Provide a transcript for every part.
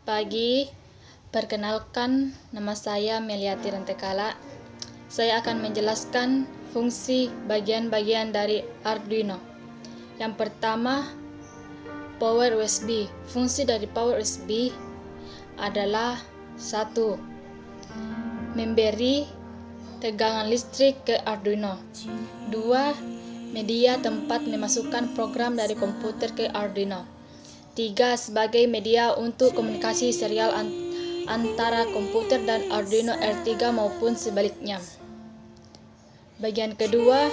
pagi, perkenalkan nama saya Meliati Rentekala. Saya akan menjelaskan fungsi bagian-bagian dari Arduino. Yang pertama, power USB. Fungsi dari power USB adalah 1. Memberi tegangan listrik ke Arduino. 2. Media tempat memasukkan program dari komputer ke Arduino. 3. Sebagai media untuk komunikasi serial antara komputer dan Arduino R3 maupun sebaliknya. Bagian kedua,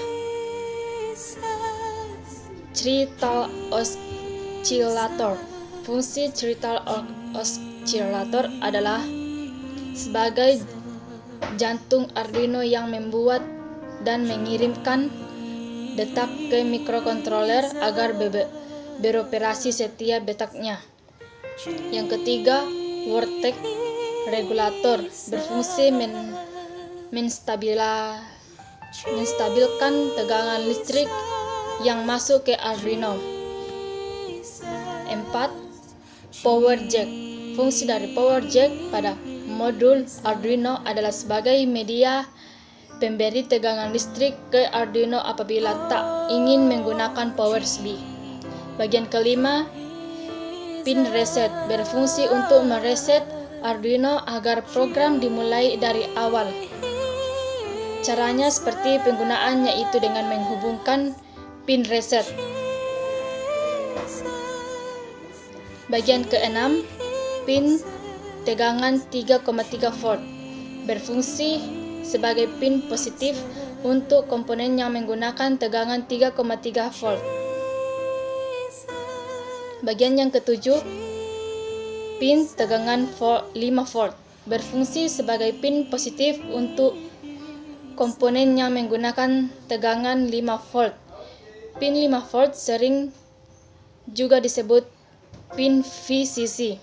crystal oscillator. Fungsi crystal oscillator adalah sebagai jantung Arduino yang membuat dan mengirimkan detak ke mikrokontroler agar beroperasi setiap detaknya. Yang ketiga, voltage regulator berfungsi menstabilkan tegangan listrik yang masuk ke Arduino. 4. Power jack. Fungsi dari power jack pada modul Arduino adalah sebagai media pemberi tegangan listrik ke Arduino apabila tak ingin menggunakan power USB. Bagian kelima, pin reset berfungsi untuk mereset Arduino agar program dimulai dari awal. Caranya seperti penggunaannya yaitu dengan menghubungkan pin reset. Bagian keenam, pin tegangan 3,3 volt berfungsi sebagai pin positif untuk komponen yang menggunakan tegangan 3,3 volt. Bagian yang ketujuh, pin tegangan 5 volt berfungsi sebagai pin positif untuk komponen yang menggunakan tegangan 5 volt. Pin 5 volt sering juga disebut pin VCC.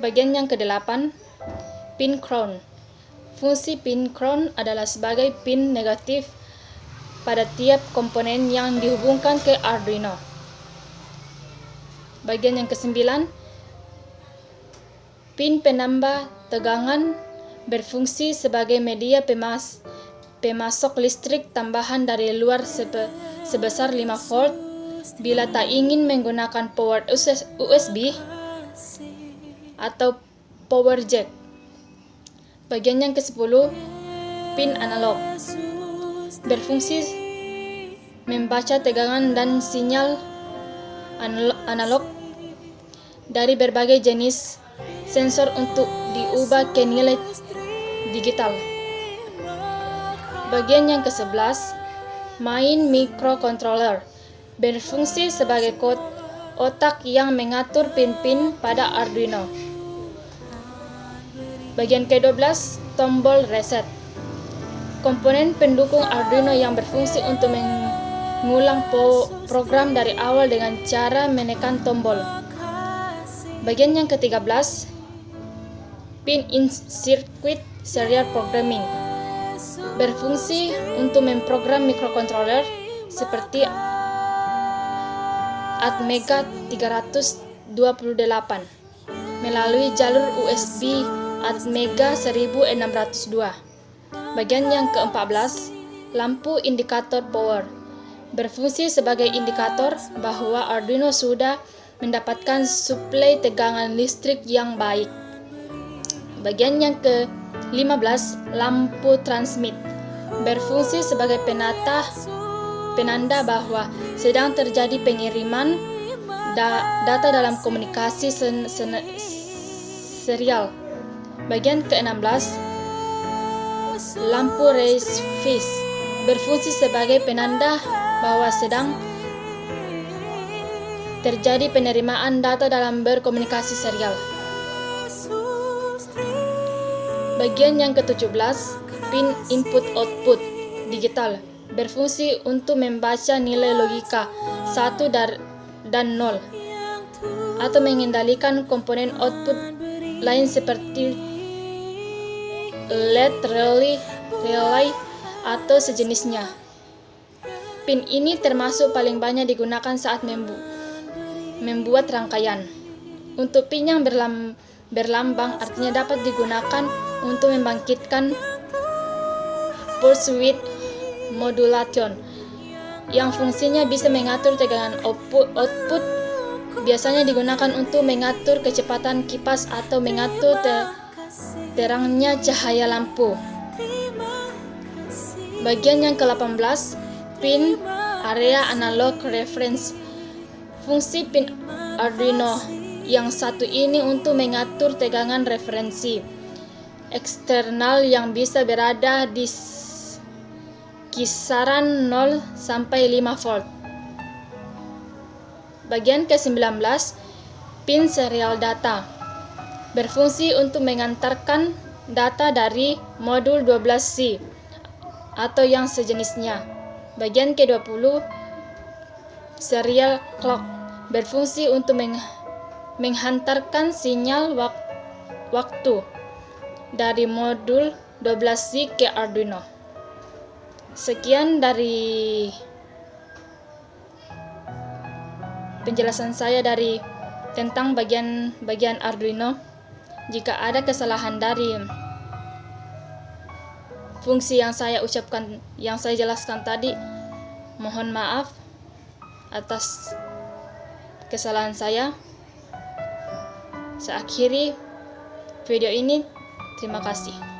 Bagian yang kedelapan, pin ground. Fungsi pin ground adalah sebagai pin negatif pada tiap komponen yang dihubungkan ke Arduino. Bagian yang kesembilan, pin penambah tegangan berfungsi sebagai media pemasok listrik tambahan dari luar sebesar 5 volt bila tak ingin menggunakan power USB atau power jack. Bagian yang ke-10, pin analog berfungsi membaca tegangan dan sinyal analog dari berbagai jenis sensor untuk diubah ke nilai digital. Bagian yang ke-11, main microcontroller berfungsi sebagai otak yang mengatur pin-pin pada Arduino. Bagian ke-12, tombol reset. Komponen pendukung Arduino yang berfungsi untuk mengulang program dari awal dengan cara menekan tombol. Bagian yang ke-13, pin in circuit serial programming berfungsi untuk memprogram mikrokontroler seperti Atmega 328 melalui jalur USB Atmega 1602. Bagian yang ke-14, lampu indikator power berfungsi sebagai indikator bahwa Arduino sudah mendapatkan suplai tegangan listrik yang baik. Bagian yang ke-15, lampu transmit berfungsi sebagai penanda bahwa sedang terjadi pengiriman data dalam komunikasi serial. Bagian ke-16, lampu raise phase berfungsi sebagai penanda bahwa sedang terjadi penerimaan data dalam berkomunikasi serial. Bagian yang ke-17, pin input-output digital berfungsi untuk membaca nilai logika 1 dan 0 atau mengendalikan komponen output lain seperti LED relay atau sejenisnya. Pin ini termasuk paling banyak digunakan saat membuat rangkaian. Untuk pin yang berlambang artinya dapat digunakan untuk membangkitkan pulse width modulation yang fungsinya bisa mengatur tegangan output. Biasanya digunakan untuk mengatur kecepatan kipas atau mengatur terangnya cahaya lampu. Bagian yang ke-18, pin area analog reference. Fungsi pin Arduino yang satu ini untuk mengatur tegangan referensi eksternal yang bisa berada di kisaran 0 sampai 5 volt. Bagian ke-19, pin serial data. Berfungsi untuk mengantarkan data dari modul 12C atau yang sejenisnya. Bagian ke-20, serial clock. Berfungsi untuk menghantarkan sinyal waktu dari modul 12C ke Arduino. Sekian dari penjelasan saya tentang bagian Arduino. Jika ada kesalahan dari fungsi yang saya jelaskan tadi, mohon maaf atas kesalahan saya. Saya akhiri video ini. Terima kasih.